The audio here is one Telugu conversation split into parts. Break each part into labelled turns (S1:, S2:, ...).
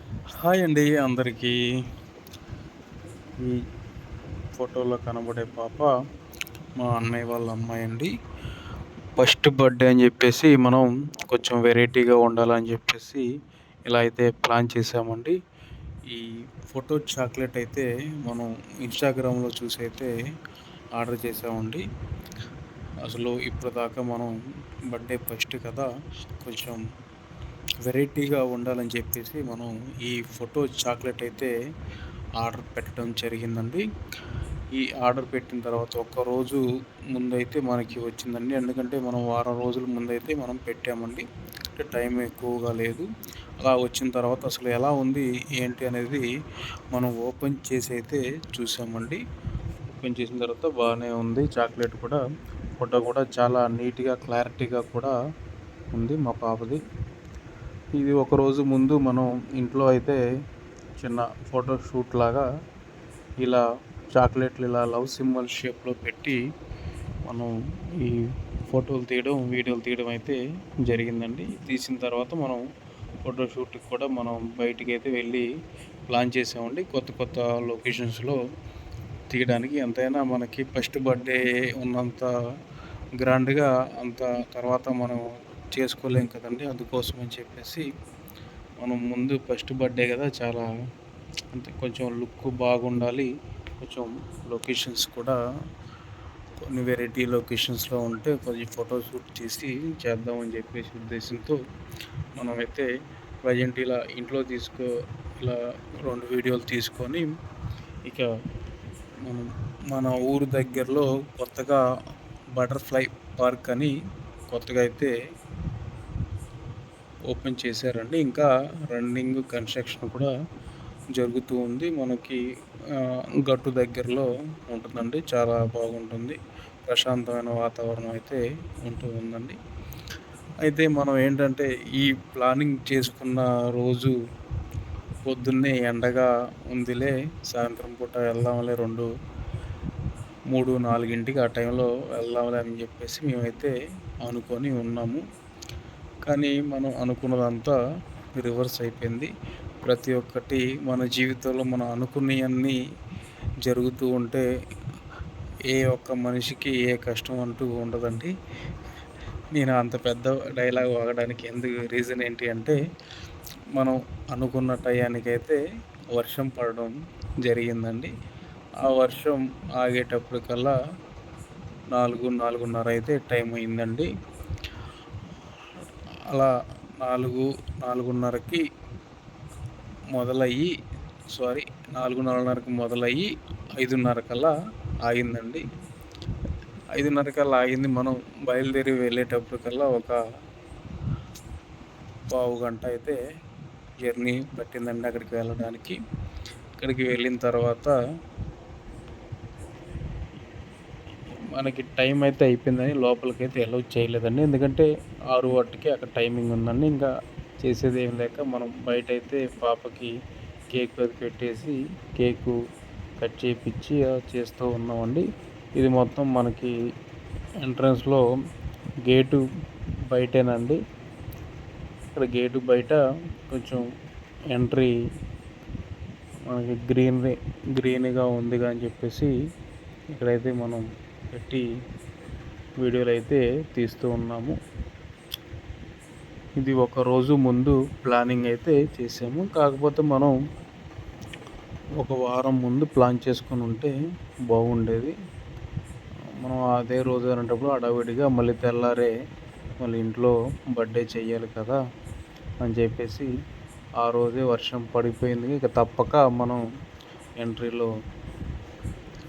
S1: హాయ్ అండి అందరికీ. ఈ ఫోటోలో కనబడే పాప మా అన్నయ్య వాళ్ళ అమ్మాయి అండి. ఫస్ట్ బర్త్‌డే అని జెప్పేసి మనం కొంచెం వెరైటీగా ఉండాలని జెప్పేసి ఇలా అయితే ప్లాన్ చేశామండి. ఈ ఫోటో చాక్లెట్ అయితే మనం ఇన్‌స్టాగ్రామ్‌లో చూసైతే ఆర్డర్ చేశామండి. అసలు ఇప్పటిదాకా మనం బర్త్‌డే ఫస్ట్ కదా! కొంచెం వెరైటీగా ఉండాలని చెప్పేసి మనం ఈ ఫోటో చాక్లెట్ అయితే ఆర్డర్ పెట్టడం జరిగిందండి. ఈ ఆర్డర్ పెట్టిన తర్వాత ఒక్కరోజు ముందైతే మనకి వచ్చిందండి. ఎందుకంటే మనం వారం రోజుల ముందైతే మనం పెట్టామండి. అంటే టైం ఎక్కువగా లేదు. అలా వచ్చిన తర్వాత అసలు ఎలా ఉంది, ఏంటి అనేది మనం ఓపెన్ చేసి అయితే చూసామండి. ఓపెన్ చేసిన తర్వాత బానే ఉంది. చాక్లెట్ కూడా ఫోటో కూడా చాలా నీట్‌గా, క్లారిటీగా కూడా ఉంది మా పాపది. ఇది ఒకరోజు ముందు మనం ఇంట్లో అయితే చిన్న ఫోటో షూట్ లాగా ఇలా చాక్లెట్లు ఇలా లవ్ సింబల్ షేప్‌లో పెట్టి మనం ఈ ఫోటోలు తీయడం, వీడియోలు తీయడం అయితే జరిగిందండి. తీసిన తర్వాత మనం ఫోటో షూట్‌కి కూడా మనం బయటికైతే వెళ్ళి ప్లాన్ చేసామండి. కొత్త కొత్త లొకేషన్స్‌లో తీయడానికి. ఎంతైనా మనకి ఫస్ట్ బర్త్‌డే ఉన్నంత గ్రాండ్‌గా అంత తర్వాత మనం చేసుకోలేం కదండీ! అందుకోసం అని చెప్పేసి మనం ముందు ఫస్ట్ బర్త్‌డే గదా! చాలా అంటే కొంచెం లుక్ బాగుండాలి. కొంచెం లొకేషన్స్ కూడా కొన్ని వెరైటీ లొకేషన్స్‌లో ఉంటే కొంచెం ఫోటో షూట్ చేసి చేద్దామని చెప్పేసి ఉద్దేశంతో మనమైతే ప్రజెంట్ ఇలా ఇంట్లో ఇలా 2 వీడియోలు తీసుకొని ఇక మనం మన ఊరు దగ్గరలో కొత్తగా బటర్‌ఫ్లై పార్క్ అని కొత్తగా అయితే ఓపెన్ చేశారండి. ఇంకా రన్నింగ్ కన్‌స్ట్రక్షన్ కూడా జరుగుతూ ఉంది. మనకి గట్టు దగ్గరలో ఉంటుందండి. చాలా బాగుంటుంది. ప్రశాంతమైన వాతావరణం అయితే ఉంటూ ఉందండి. అయితే మనం ఏంటంటే ఈ ప్లానింగ్ చేసుకున్న రోజు పొద్దున్నే ఎండగా ఉందిలే, సాయంత్రం పూట వెళ్దాంలే 3, 4కి ఆ టైంలో వెళ్దాంలే అని చెప్పేసి మేమైతే అనుకొని ఉన్నాము. కానీ మనం అనుకున్నదంతా రివర్స్ అయిపోయింది. ప్రతి ఒక్కటి మన జీవితంలో మనం అనుకున్నయన్నీ జరుగుతూ ఉంటే ఏ ఒక్క మనిషికి ఏ కష్టం అంటూ ఉండదండి. నేను అంత పెద్ద డైలాగ్ వాగడానికి రీజన్ ఏంటి అంటే, మనం అనుకున్న టయానికైతే వర్షం పడడం జరిగిందండి. ఆ వర్షం ఆగేటప్పటికల్లా 4, 4:30 అయితే టైం అయిందండి. అలా 4, 4:30కి మొదలయ్యి సారీ 4, 4:30కి మొదలయ్యి 5:30 కల్లా ఆగిందండి. 5:30 కల్లా ఆగింది. మనం బయలుదేరి వెళ్ళేటప్పటికల్లా ఒక పావుగంట అయితే జర్నీ పట్టిందండి అక్కడికి వెళ్ళడానికి. అక్కడికి వెళ్ళిన తర్వాత మనకి టైం అయితే అయిపోయిందని లోపలికైతే అలౌ చేయలేదండి. ఎందుకంటే 6 గంటలకి అక్కడ టైమింగ్ ఉందండి. ఇంకా చేసేదేం లేక మనం బయటైతే పాపకి కేక్ అది పెట్టేసి కేకు కట్ చేపిచ్చి చేస్తూ ఉన్నామండి. ఇది మొత్తం మనకి ఎంట్రన్స్‌లో గేటు బయటేనండి. ఇక్కడ గేటు బయట కొంచెం ఎంట్రీ మనకి గ్రీన్‌గా ఉందిగా అని చెప్పేసి ఇక్కడైతే మనం పెట్టి వీడియోలైతే తీస్తూ ఉన్నాము. ఇది ఒక రోజు ముందు ప్లానింగ్ అయితే చేసాము. కాకపోతే మనం ఒక వారం ముందు ప్లాన్ చేసుకొని ఉంటే బాగుండేది. మనం అదే రోజు అనేటప్పుడు హడావిడిగా మళ్ళీ తెల్లారే మళ్ళీ ఇంట్లో బర్త్‌డే చెయ్యాలి కదా! అని చెప్పేసి ఆ రోజే వర్షం పడిపోయింది. ఇక తప్పక మనం ఎంట్రీలో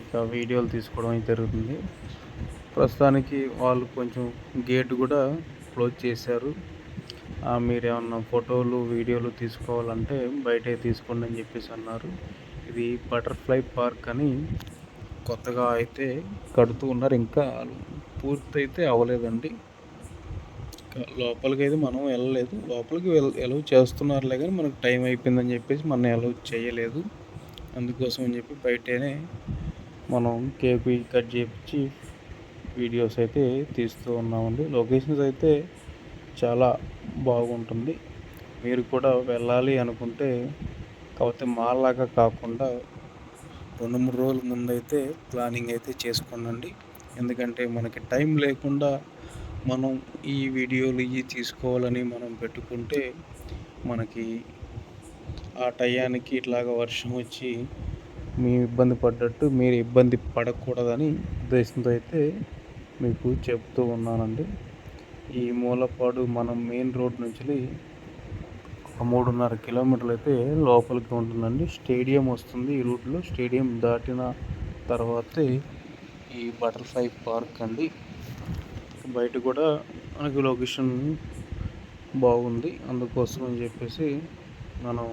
S1: ఇక వీడియోలు తీసుకోవడం అయితే జరుగుతుంది. ప్రస్తుతానికి వాళ్ళు కొంచెం గేట్ కూడా క్లోజ్ చేశారు. మీరేమన్నా ఫోటోలు, వీడియోలు తీసుకోవాలంటే బయటే తీసుకోండి అని చెప్పేసి అన్నారు. ఇది బటర్‌ఫ్లై పార్క్ అని కొత్తగా అయితే కడుతూ ఉన్నారు. ఇంకా పూర్తయితే అవ్వలేదండి. లోపలికైతే మనం వెళ్ళలేదు. లోపలికి అలౌ చేస్తున్నారులే గానీ మనకు టైం అయిపోయిందని చెప్పేసి మనల్ని అలౌ చేయలేదు. అందుకోసం అని చెప్పి బయటనే మనం కేక్ కట్ చేపిచ్చి వీడియోస్ అయితే తీస్తూ ఉన్నామండి. లొకేషన్స్ అయితే చాలా బాగుంటుంది. మీరు కూడా వెళ్ళాలి అనుకుంటే, కాకపోతే మాలాగా కాకుండా 2, 3 రోజుల ముందైతే ప్లానింగ్ అయితే చేసుకోండి. ఎందుకంటే మనకి టైం లేకుండా మనం ఈ వీడియోలు ఇవి తీసుకోవాలని మనం పెట్టుకుంటే మనకి ఆ టయానికి ఇట్లాగ వర్షం వచ్చి మేము ఇబ్బంది పడ్డట్టు మీరు ఇబ్బంది పడకూడదని ఉద్దేశంతో అయితే మీకు చెప్తూ ఉన్నానండి. ఈ మూలపాడు మనం మెయిన్ రోడ్ నుంచి ఒక 3.5 కిలోమీటర్లు అయితే లోపలికి ఉంటుందండి. స్టేడియం వస్తుంది ఈ రూట్లో. స్టేడియం దాటిన తర్వాతే ఈ బటర్‌ఫ్లై పార్క్ అండి. బయట కూడా మనకి లొకేషన్ బాగుంది. అందుకోసం అని చెప్పేసి మనం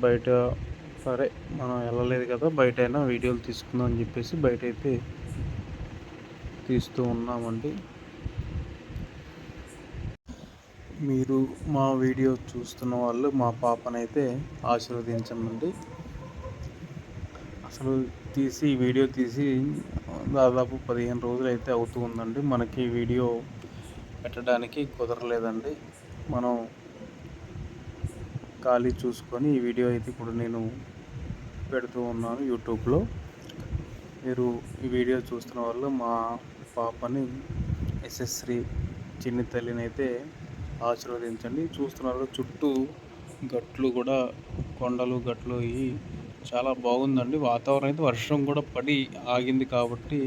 S1: బయట సరే మనం వెళ్ళలేదు కదా, బయటైనా వీడియోలు తీసుకుందాం అని చెప్పేసి బయటైతే తీస్తూ ఉన్నామండి. మీరు మా వీడియో చూస్తున్న వాళ్ళు మా పాపనైతే ఆశీర్వదించండి. అసలు వీడియో తీసి దాదాపు 15 రోజులు అయితే అవుతూ ఉందండి. మనకి వీడియో పెట్టడానికి కుదరలేదండి. మనం ఖాళీ చూసుకొని ఈ వీడియో అయితే ఇప్పుడు నేను పెడుతూ ఉన్నాను యూట్యూబ్లో. మీరు ఈ వీడియో చూస్తున్న వాళ్ళు మా పాపని యశస్శ్రీ చిన్ని తల్లిని అయితే ఆశీర్వదించండి. చూస్తున్నారు చుట్టూ గట్లు కూడా, కొండలు గట్లు ఇవి చాలా బాగుందండి. వాతావరణం అయితే వర్షం కూడా పడి ఆగింది కాబట్టి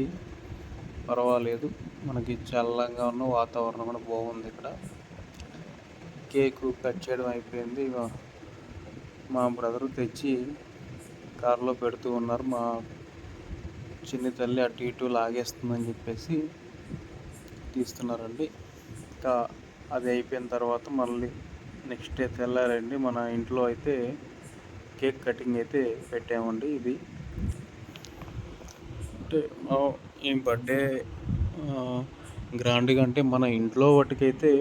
S1: పర్వాలేదు. మనకి చల్లగా ఉన్న వాతావరణం కూడా బాగుంది ఇక్కడ. కేకు కట్ చేయడం అయిపోయింది. మా బ్రదరు తెచ్చి కారులో పెడుతూ ఉన్నారు. మా చిన్ని తల్లి అటు ఇటు లాగేస్తుందని చెప్పేసి తీస్తున్నారండి. ఇంకా అది అయిపోయిన తర్వాత మళ్ళీ నెక్స్ట్ డే తెల్లారండి మన ఇంట్లో అయితే కేక్ కటింగ్ అయితే పెట్టామండి. ఇది అంటే ఏం బర్త్డే గ్రాండ్గా అంటే మన ఇంట్లో వాటికైతే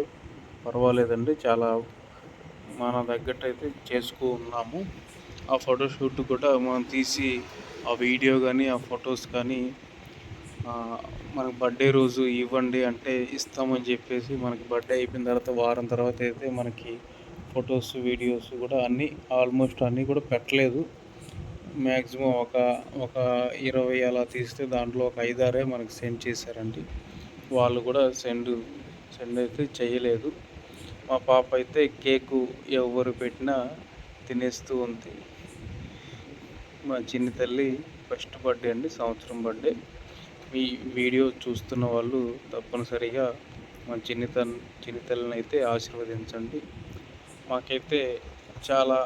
S1: పర్వాలేదండి. చాలా మన తగ్గట్టు అయితే చేసుకున్నాము. ఆ ఫోటోషూట్ కూడా మనం తీసి ఆ వీడియో కానీ ఆ ఫొటోస్ కానీ మనకు బర్త్డే రోజు ఇవ్వండి అంటే ఇస్తామని చెప్పేసి మనకి బర్త్డే అయిపోయిన తర్వాత వారం తర్వాత అయితే మనకి ఫొటోస్ వీడియోస్ కూడా ఆల్మోస్ట్ అన్నీ కూడా పెట్టలేదు. మ్యాక్సిమం ఒక 20 అలా తీస్తే దాంట్లో ఒక 5, 6 మనకి సెండ్ చేశారండి. వాళ్ళు కూడా సెండ్ అయితే చేయలేదు. మా పాప అయితే కేకు ఎవరు పెట్టినా తినేస్తూ ఉంది. మా చిన్ని తల్లి ఫస్ట్ బర్త్డే అండి, సంవత్సరం బర్త్డే. ఈ వీడియో చూస్తున్న వాళ్ళు తప్పనిసరిగా మా చిన్ని తల్లిని అయితే ఆశీర్వదించండి. మాకైతే చాలా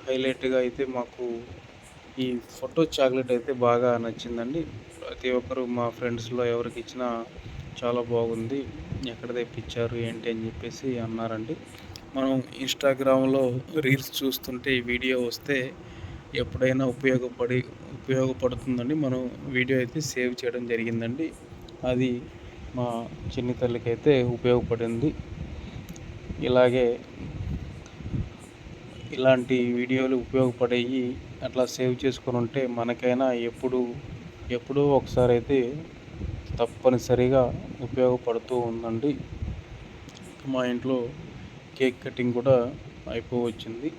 S1: హైలైట్గా అయితే మాకు ఈ ఫోటో చాక్లెట్ అయితే బాగా నచ్చిందండి. ప్రతి ఒక్కరు మా ఫ్రెండ్స్లో ఎవరికి ఇచ్చినా చాలా బాగుంది, ఎక్కడ తెప్పించారు ఏంటి అని చెప్పేసి అన్నారండి. మనం ఇన్స్టాగ్రామ్లో రీల్స్ చూస్తుంటే ఈ వీడియో వస్తే ఎప్పుడైనా ఉపయోగపడుతుందండి. మనం వీడియో అయితే సేవ్ చేయడం జరిగిందండి. అది మా చిన్ని తల్లికి అయితే ఉపయోగపడింది. ఇలాంటి వీడియోలు ఉపయోగపడేవి అట్లా సేవ్ చేసుకొని ఉంటే మనకైనా ఎప్పుడూ ఒకసారి అయితే తప్పనిసరిగా ఉపయోగపడుతూ ఉందండి. మా ఇంట్లో కేక్ కటింగ్ కూడా అయిపోవచ్చింది.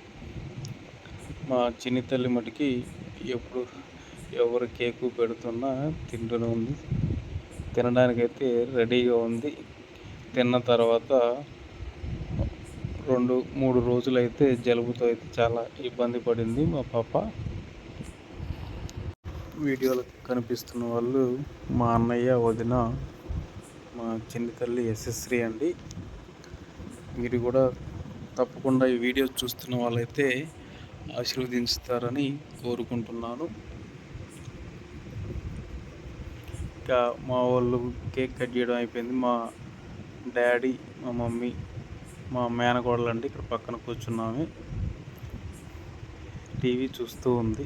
S1: మా చిన్ని తల్లి మటుకి ఎప్పుడు ఎవరు కేకు పెడుతున్నా తింటూనే ఉంది. తినడానికైతే రెడీగా ఉంది. తిన్న తర్వాత 2, 3 రోజులైతే జలుబుతో అయితే చాలా ఇబ్బంది పడింది మా పాప. వీడియోలో కనిపిస్తున్న వాళ్ళు మా అన్నయ్య, వదిన, మా చిన్ని తల్లి యశస్శ్రీ అండి. మీరు కూడా తప్పకుండా ఈ వీడియో చూస్తున్న వాళ్ళైతే ఆశీర్వదించుతారని కోరుకుంటున్నాను. ఇంకా మా వాళ్ళు కేక్ కట్ చేయడం అయిపోయింది. మా డాడీ, మా మమ్మీ, మా మేనకోడలు అండి ఇక్కడ పక్కన కూర్చున్నాము. టీవీ చూస్తూ ఉంది.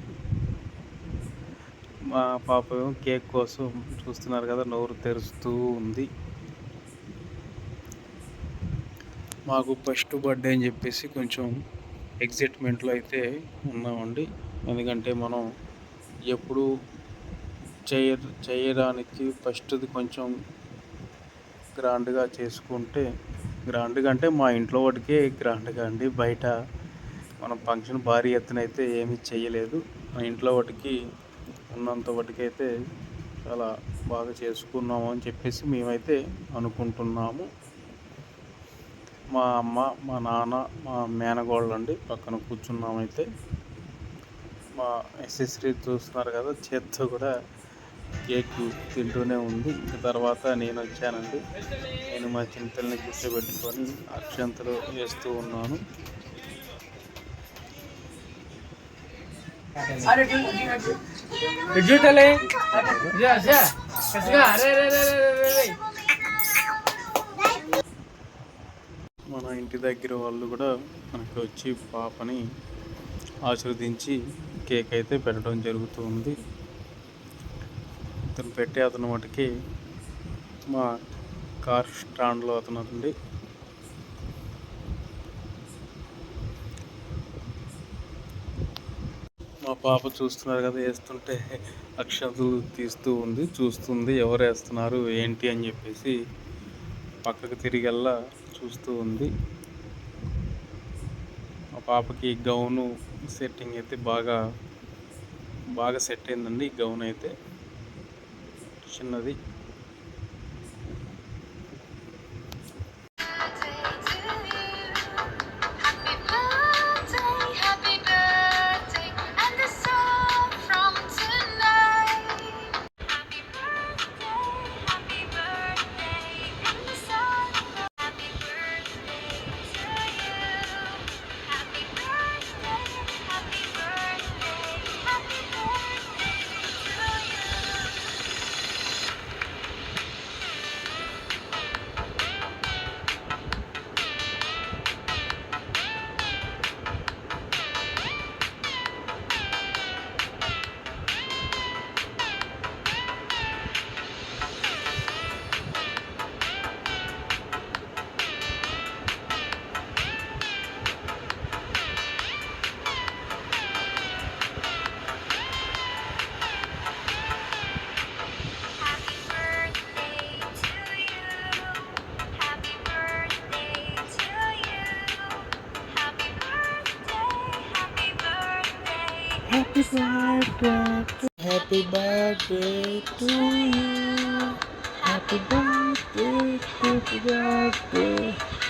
S1: మా పాప కేక్ కోసం చూస్తున్నారు కదా, నోరు తెరుస్తూ ఉంది. మాకు ఫస్ట్ బర్త్డే అని చెప్పేసి కొంచెం ఎగ్జైట్మెంట్లో అయితే ఉన్నామండి. ఎందుకంటే మనం ఎప్పుడు చేయడానికి ఫస్ట్ది కొంచెం గ్రాండ్గా చేసుకుంటే గ్రాండ్గా అంటే మా ఇంట్లో వాటికే గ్రాండ్గా అండి. బయట మనం ఫంక్షన్ భారీ ఎత్తున అయితే ఏమీ చేయలేదు. మా ఇంట్లో వాటికి ఉన్నంత వాటికైతే చాలా బాగా చేసుకున్నాము అని చెప్పేసి మేమైతే అనుకుంటున్నాము. మా అమ్మ, మా నాన్న, మా మేనగోళ్ళు అండి పక్కన కూర్చున్నామైతే. మా యశస్వి చూస్తున్నారు కదా, చేత్తో కూడా కేక్ తింటూనే ఉంది. ఇంక తర్వాత నేను వచ్చానండి. నేను మా చింతల్ని కూర్చోబెట్టుకొని అక్షంతలు వేస్తూ ఉన్నాను. మన ఇంటి దగ్గర వాళ్ళు కూడా మనకి వచ్చి పాపని ఆశీర్వదించి కేక్ అయితే పెట్టడం జరుగుతుంది. అతను మటుకి మా కార్ స్టాండ్లో అతను అండి. మా పాప చూస్తున్నారు కదా, వేస్తుంటే అక్షంతలు తీస్తూ ఉంది, చూస్తుంది ఎవరు వేస్తున్నారు ఏంటి అని చెప్పేసి పక్కకు తిరిగల్లా చూస్తూ ఉంది. మా పాపకి గౌను సెట్టింగ్ అయితే బాగా సెట్ అయిందండి. ఈ గౌన్ అయితే చిన్నది. Happy birthday to you. Happy birthday, happy birthday.